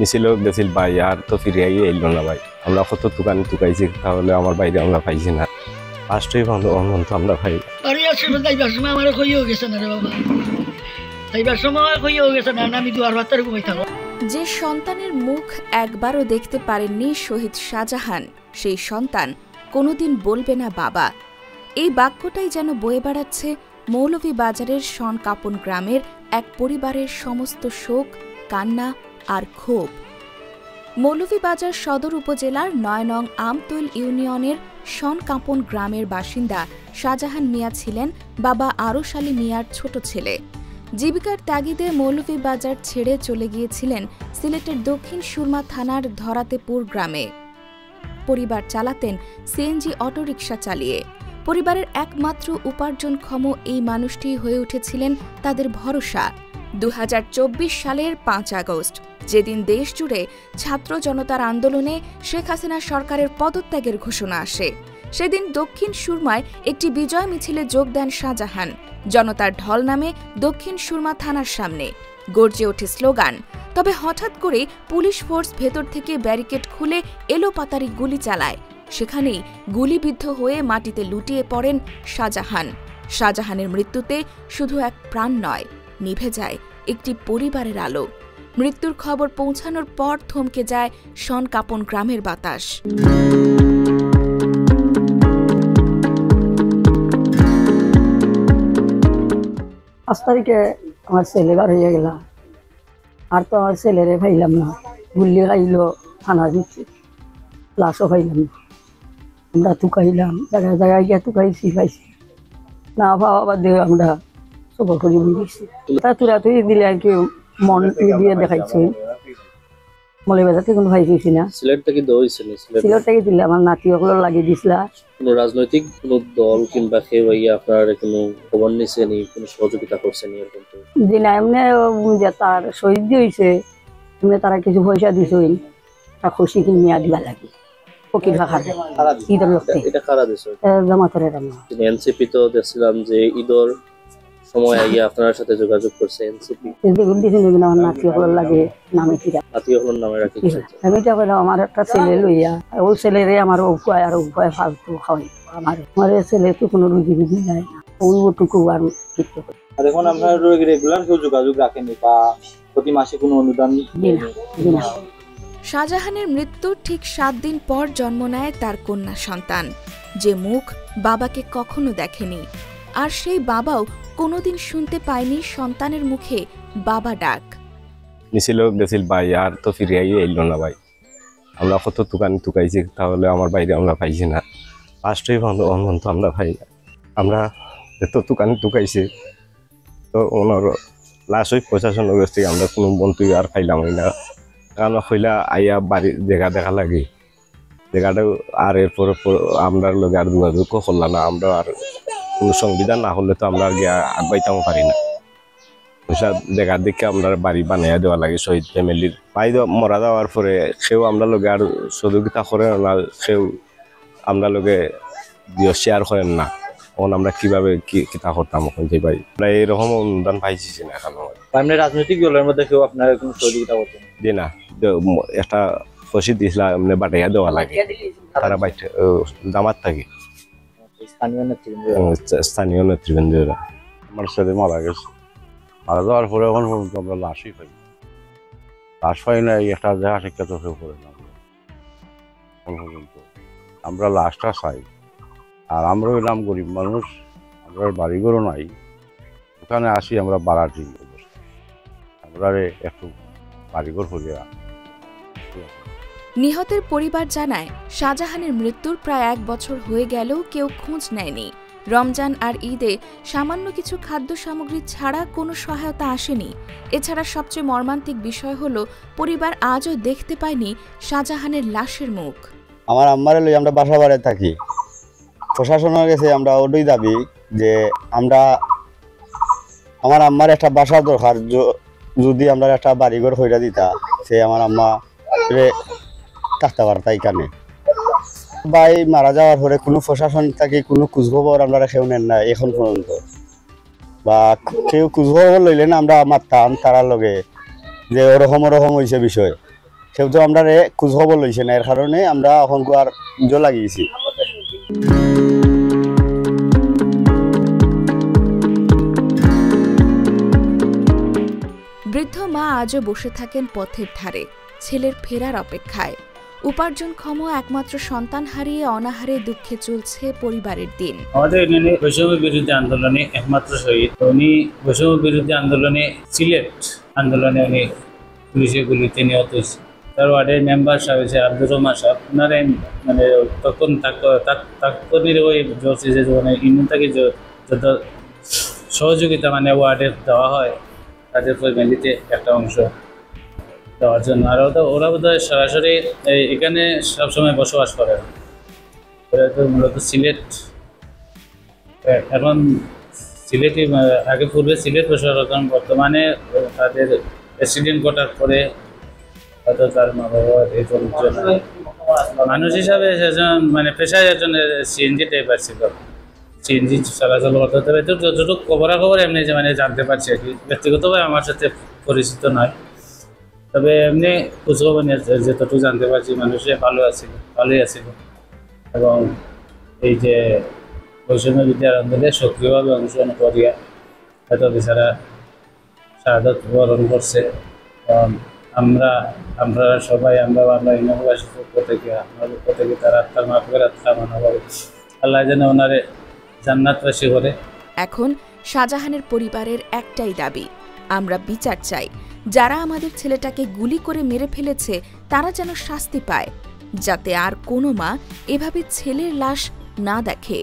নিছিল গেছিল ভাই, আর তো ফিরে এলো না ভাই। আমরা কত দোকান টুকাইছি, তাহলে আমার বাইরে আমরা পাইছি না। ফার্স্টই বন্ধ তো আমরা পাই বাড়ি আসলে যাইবার সময় আমার হইও গেছে না রে বাবা, যাইবার সময় হইও গেছে না, আমি দুয়ার ভাতারে ঘুমাই থাকো। যে সন্তানের মুখ একবারও দেখতে পারেননি শহীদ শাহজাহান, সেই সন্তান কোনোদিন বলবে না বাবা। এই বাক্যটাই যেন বয়ে বেড়াচ্ছে মৌলভীবাজারের শনকাপন গ্রামের এক পরিবারের সমস্ত শোক, কান্না আর ক্ষোভ। মৌলভীবাজার সদর উপজেলার ৯ নং আমতৈল ইউনিয়নের শনকাপন গ্রামের বাসিন্দা শাহজাহান মিয়া ছিলেন বাবা আরশ আলী মিয়ার ছোট ছেলে। জীবিকার তাগিদে মৌলভীবাজার ছেড়ে চলে গিয়েছিলেন সিলেটের দক্ষিণ সুরমা থানার ধরাতেপুর গ্রামে। পরিবার চালাতেন সিএনজি অটোরিকশা চালিয়ে। পরিবারের একমাত্র উপার্জনক্ষম এই মানুষটি হয়ে উঠেছিলেন তাদের ভরসা। ২০২৪ সালের ৫ আগস্ট, যেদিন দেশ জুড়ে ছাত্র জনতার আন্দোলনে শেখ হাসিনা সরকারের পদত্যাগের ঘোষণা আসে, সেদিন দক্ষিণ সুরমায় একটি বিজয় মিছিলে যোগ দেন শাহজাহান। জনতার ঢল নামে দক্ষিণ সুরমা থানার সামনে, গর্জে ওঠে স্লোগান। তবে হঠাৎ করে পুলিশ ফোর্স ভেতর থেকে ব্যারিকেড খুলে এলোপাতাড়ি গুলি চালায়। সেখানেই গুলিবিদ্ধ হয়ে মাটিতে লুটিয়ে পড়েন শাহজাহান। শাহজাহানের মৃত্যুতে শুধু এক প্রাণ নয়, নিভে যায় একটি পরিবারের আলো। মৃত্যুর খবর পৌঁছানোর পর থমকে যায় শনকাপন গ্রামের বাতাস। ৫ তারিখে আমার ছেলে বার হয়ে গেল, আর তো আমার ছেলেরে পাইলাম না। গুল্লি খাইলো থানা দিচ্ছে, লাশও পাইলাম না। আমরা তুকাইলাম, জায়গায় জায়গায় গিয়ে তুকাইছি, পাইছি না। পাওয়া বাদে আমরা সবর করে দিচ্ছি। তা তুই দিলে আর কি মন দিয়ে দেখাইছে। মৌলভীবাজার থেকে কোনো পাইছি না। সিলেট থেকে সিলেট থেকে দিলে আমার নাতি ওগুলো লাগিয়ে দিছিল। কোনো রাজনৈতিক কোনো দল কিংবা কেউ আপনার কোনো খবর নিছেনি, কোনো সহযোগিতা করছেনি এরকম? জি না, এমনি যে তার শহীদ হয়েছে, এমনি তারা কিছু পয়সা দিছই, তা খুশি কিনে দিবা লাগে। ফকির খাখার ঈদের লোকতে এটা কারা দিছে? জামাতের এনসিপি তো দেখছিলাম যে ঈদের সময় আইয়া আপনার সাথে যোগাযোগ করছে এনসিপি। আমার নাতি ওগুলোর লাগে নামে নাতি ওগুলোর নামে রাখি। আমি এটা বললাম আমার একটা ছেলে লইয়া, ওই ছেলেরে আমার উপায় আর উপায় ফালতু খাওয়াই। আমার ছেলে তো কোনো রুগী রুগী যায় না, ওইটুকু আর কিছু। এখন আপনার রেগুলার কেউ যোগাযোগ রাখেনি বা প্রতি মাসে কোনো অনুদান? শাহজাহানের মৃত্যুর ঠিক ৭ দিন পর জন্ম নেয় তার কন্যা সন্তান, যে মুখ বাবাকে কখনো দেখেনি। আর সেই বাবাও কোনোদিন শুনতে পায়নি সন্তানের মুখে বাবা ডাক। নিছিল গেছিল ভাই, আর তো ফিরে এলো না ভাই। আমরা কত দোকান টুকাইছি, তাহলে আমার বাইরে আমরা পাইছি না। ফার্স্টই বন্ধ তো আমরা পাই না। আমরা এত দোকান টুকাইছি, তো ওনার লাশ ওই প্রশাসনের কাছ থেকে আমরা কোনো বন্ধু আর পাইলাম না। কারণ হইলা আইয়া বাড়ির জায়গা দেখা লাগে, জায়গাটা আর এরপর আমরা লোক আর যোগাযোগ করলাম না। আমরা আর কোনো সংবিধান না হলে তো আমরা গিয়া আগবাইতাম পারি না। জায়গা দেখে আমরা বাড়ি বানাইয়া দেওয়া লাগে শহীদ ফ্যামিলির। ভাই মরা যাওয়ার পরে সেও আমরা লোকে আর সহযোগিতা করেন না, সেও আমরা লোকে শেয়ার করেন না। তখন আমরা কিভাবে কিতা করতাম এখন যে ভাই আমরা এইরকম অনুদান পাইছি না। এখন আপনি রাজনৈতিক দলের মধ্যে কেউ আপনার কোনো সহযোগিতা করতেন? জি না, একটা ফসি দিয়েছিলাম এমনি বাটাইয়া দেওয়া লাগে। তারা বাইরে জামাত থাকে, স্থানীয় নেতৃবৃন্দরা। আমার ছেলে মারা গেছে, মারা যাওয়ার পরে এখন পর্যন্ত আমরা লাশই পাই। লাশ পাই না, একটা দেখা শিক্ষা তো কেউ করে না এখন পর্যন্ত। আমরা লাশটা চাই। আর আমরা হইলাম গরিব মানুষ, আমরা বাড়িঘরও নাই। ওখানে আসি আমরা বাড়াটি অবস্থা, আমরা একটু বাড়িঘর হইয়া। নিহতের পরিবার জানায়, শাহজাহানের মৃত্যুর প্রায় ১ বছর হয়ে গেলেও কেউ খোঁজ নেয়নি। রমজান আর ঈদে সামান্য কিছু খাদ্য সামগ্রী ছাড়া কোনো সহায়তা আসেনি। এছাড়া সবচেয়ে মর্মান্তিক বিষয় হলো পরিবার আজও দেখতে পায়নি শাহজাহানের লাশের মুখ। আমার আম্মারে লই আমরা বাসা বাড়ি থাকি। প্রশাসনের কাছে আমরা ওটাই দাবি যে আমার আম্মার একটা বাসা দরকার। যদি আমরা একটা বাড়িঘর হইয়া দিতা, সে আমার আম্মা থাকতে পারত এখানে। ভাই মারা যাওয়ার পরে কোনো প্রশাসন থেকে কোনো খোঁজখবর আমরা কেউ নেন না এখন পর্যন্ত, বা কেউ খোঁজখবর লইলে না আমরা মারতাম তারার লগে যে ওরকম হয়েছে বিষয়। কেউ তো আমরা খোঁজ খবর লইছে না, এর কারণে আমরা এখন আর জো লাগিয়েছি। বৃদ্ধ মা আজও বসে থাকেন পথের ধারে, ছেলের ফেরার অপেক্ষায়। উপার্জনক্ষম একমাত্র সন্তান হারিয়ে অনাহারে দুঃখে চলছে পরিবারের দিন। আমাদের এখানে বৈষম্য বিরোধী আন্দোলনে একমাত্র শহীদ, উনি বৈষম্য বিরোধী আন্দোলনে সিলেট আন্দোলনে উনি পুলিশের গুলিতে নিহত হয়েছে। তার ওয়ার্ডের মেম্বার সাহেব হয়েছে আব্দুর রহমান সাহেব, ওনারাই মানে তখন তাৎপর্যের ওই বলছে যে মানে ইউনিয়ন থেকে যত সহযোগিতা মানে ওয়ার্ডে দেওয়া হয় তাদের ফ্যামিলিতে একটা অংশ দেওয়ার জন্য। আর ওরা বোধহয় সরাসরি এখানে সবসময় বসবাস করে না, ওরা তো মূলত সিলেট, এখন সিলেটই আগে পূর্বে সিলেট বসবাস করতাম, বর্তমানে তাদের অ্যাক্সিডেন্ট ঘটার পরে হয়তো তার মা বাবা এই মানুষ হিসাবে সেজন মানে পেশায় একজন সিএনজি টাইপার ছিল, সিএনজি চলাচল করতে হবে। তো যতটুকু খবরাখবর এমনি যে মানে জানতে পারছি আর কি, ব্যক্তিগতভাবে আমার সাথে পরিচিত নয়, তবে এমনি খোঁজখবর নিয়ে যতটুকু জানতে পারছি মানুষে ভালোই আছিল এবং এই যে বৈষম্য বিদ্যার আন্দোলনে সক্রিয়ভাবে অংশগ্রহণ করিয়া হয়তো বেচারা শাহাদত বরণ করছে। আমরা সবাই আমরা ইউনিয়নবাসীর পক্ষ থেকে তার আত্মার মাগফিরাত কামনা করি, আল্লাহ যেন ওনারে জান্নাতবাসী করে। এখন শাহজাহানের পরিবারের একটাই দাবি, আমরা বিচার চাই। যারা আমাদের ছেলেটাকে গুলি করে মেরে ফেলেছে তারা যেন শাস্তি পায়, যাতে আর কোনো মা এভাবে ছেলের লাশ না দেখে।